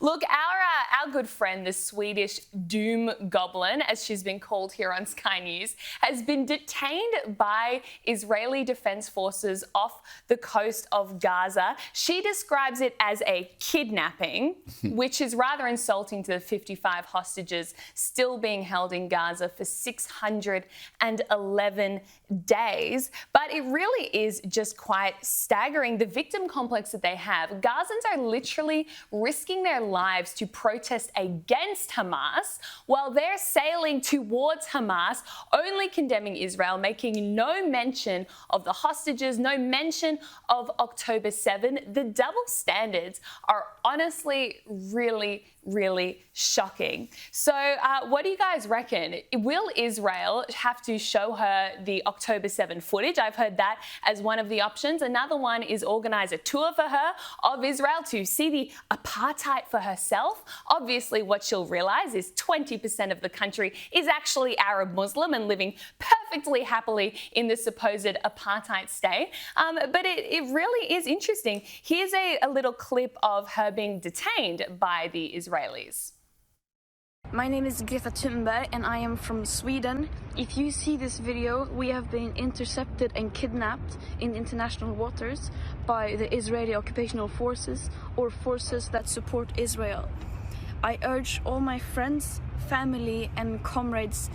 Look, our good friend, the Swedish doom goblin, as she's been called here on Sky News, has been detained by Israeli Defense Forces off the coast of Gaza. She describes it as a kidnapping, which is rather insulting to the 55 hostages still being held in Gaza for 611 days. But it really is just quite staggering, the victim complex that they have. Gazans are literally risking their lives to protest against Hamas while they're sailing towards Hamas, only condemning Israel, making no mention of the hostages, no mention of October 7. The double standards are honestly really shocking. So what do you guys reckon? Will Israel have to show her the October 7 footage? I've heard that as one of the options. Another one is organise a tour for her of Israel to see the apartheid for herself. Obviously, what she'll realise is 20% of the country is actually Arab Muslim and living perfectly happily in the supposed apartheid state. But it really is interesting. Here's a little clip of her being detained by the Israelis. My name is Greta Thunberg and I am from Sweden. If you see this video, we have been intercepted and kidnapped in international waters by the Israeli occupational forces or forces that support Israel. I urge all my friends, family and comrades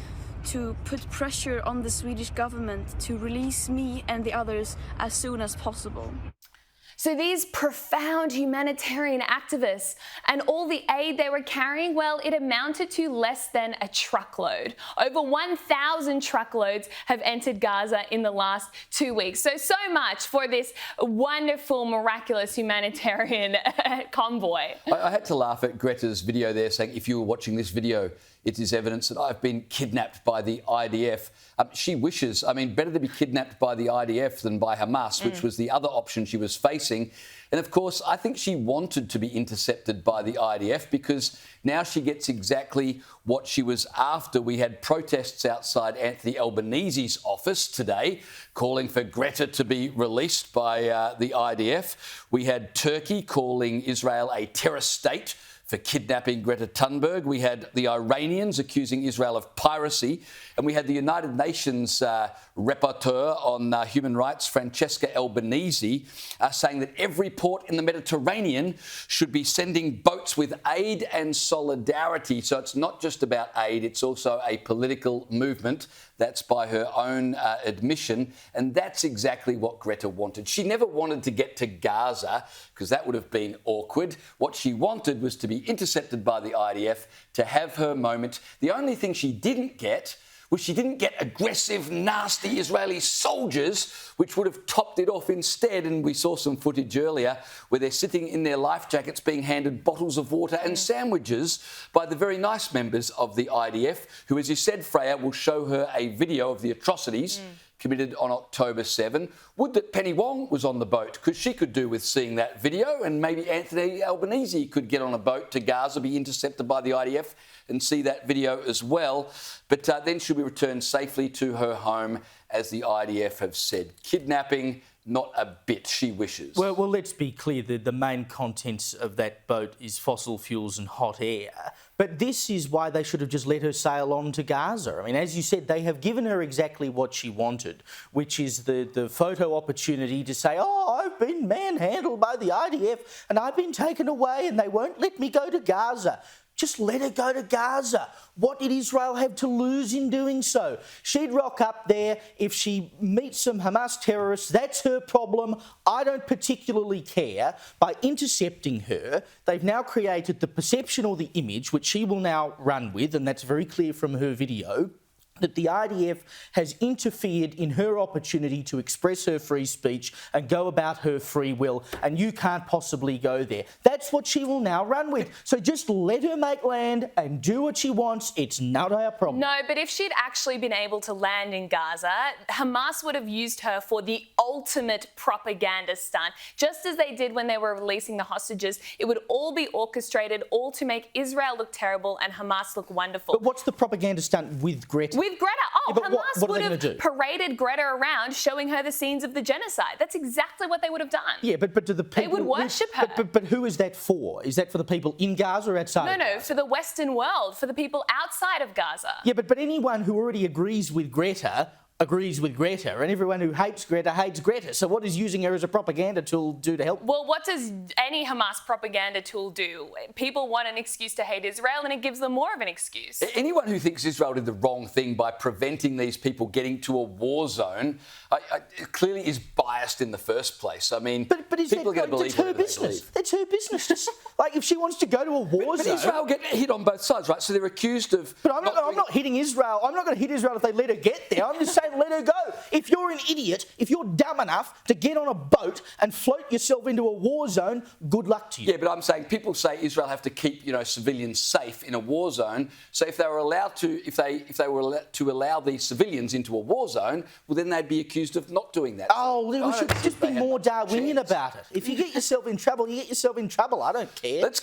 to put pressure on the Swedish government to release me and the others as soon as possible. So these profound humanitarian activists and all the aid they were carrying, well, it amounted to less than a truckload. Over 1,000 truckloads have entered Gaza in the last 2 weeks. So much for this wonderful, miraculous humanitarian convoy. I had to laugh at Greta's video there saying, if you were watching this video, it is evidence that I've been kidnapped by the IDF. She wishes, better to be kidnapped by the IDF than by Hamas, which was the other option she was facing. And of course, I think she wanted to be intercepted by the IDF because now she gets exactly what she was after. We had protests outside Anthony Albanese's office today calling for Greta to be released by the IDF. We had Turkey calling Israel a terrorist state for kidnapping Greta Thunberg. We had the Iranians accusing Israel of piracy. And we had the United Nations rapporteur on human rights, Francesca Albanese, saying that every port in the Mediterranean should be sending boats with aid and solidarity. So it's not just about aid, it's also a political movement. That's by her own admission. And that's exactly what Greta wanted. She never wanted to get to Gaza because that would have been awkward. What she wanted was to be intercepted by the IDF, to have her moment. The only thing she didn't get was she didn't get aggressive, nasty Israeli soldiers, which would have topped it off instead. And we saw some footage earlier where they're sitting in their life jackets being handed bottles of water and sandwiches by the very nice members of the IDF, who, as you said, Freya, will show her a video of the atrocities committed on October 7. Would that Penny Wong was on the boat, because she could do with seeing that video, and maybe Anthony Albanese could get on a boat to Gaza, be intercepted by the IDF and see that video as well. But then she'll be returned safely to her home, as the IDF have said. Kidnapping, not a bit, she wishes. Well, let's be clear. The main contents of that boat is fossil fuels and hot air. But this is why they should have just let her sail on to Gaza. As you said, they have given her exactly what she wanted, which is the photo opportunity to say, oh, I've been manhandled by the IDF and I've been taken away and they won't let me go to Gaza. Just let her go to Gaza. What did Israel have to lose in doing so? She'd rock up there. If she meets some Hamas terrorists, that's her problem. I don't particularly care. By intercepting her, they've now created the perception or the image, which she will now run with, and that's very clear from her video, that the IDF has interfered in her opportunity to express her free speech and go about her free will, and you can't possibly go there. That's what she will now run with. So just let her make land and do what she wants. It's not our problem. No, but if she'd actually been able to land in Gaza, Hamas would have used her for the ultimate propaganda stunt, just as they did when they were releasing the hostages. It would all be orchestrated, all to make Israel look terrible and Hamas look wonderful. But what's the propaganda stunt with Greta? with Greta. Oh, Yeah, but Hamas what are would they have gonna do? paraded Greta around, showing her the scenes of the genocide. That's exactly what they would have done. Yeah, but do the people... would worship her. But who is that for? Is that for the people in Gaza or outside? No, for the Western world, for the people outside of Gaza. Yeah, but anyone who already agrees with Greta, and everyone who hates Greta. So what is using her as a propaganda tool do to help? Well, what does any Hamas propaganda tool do? People want an excuse to hate Israel, and it gives them more of an excuse. Anyone who thinks Israel did the wrong thing by preventing these people getting to a war zone clearly is biased in the first place. I mean, But is people that, are going to believe that's her whatever they business. believe. That's her business. Just, like, if she wants to go to a war But zone... Israel get hit on both sides, right? So they're accused of... But I'm not hitting Israel. I'm not going to hit Israel if they let her get there. I'm just saying let her go. If you're an idiot, if you're dumb enough to get on a boat and float yourself into a war zone, good luck to you. Yeah, but I'm saying people say Israel have to keep, civilians safe in a war zone. So if they were allowed to, if they were to allow these civilians into a war zone, well, then they'd be accused of not doing that. Oh, we should just be more Darwinian about it. If you get yourself in trouble, you get yourself in trouble. I don't care. Let's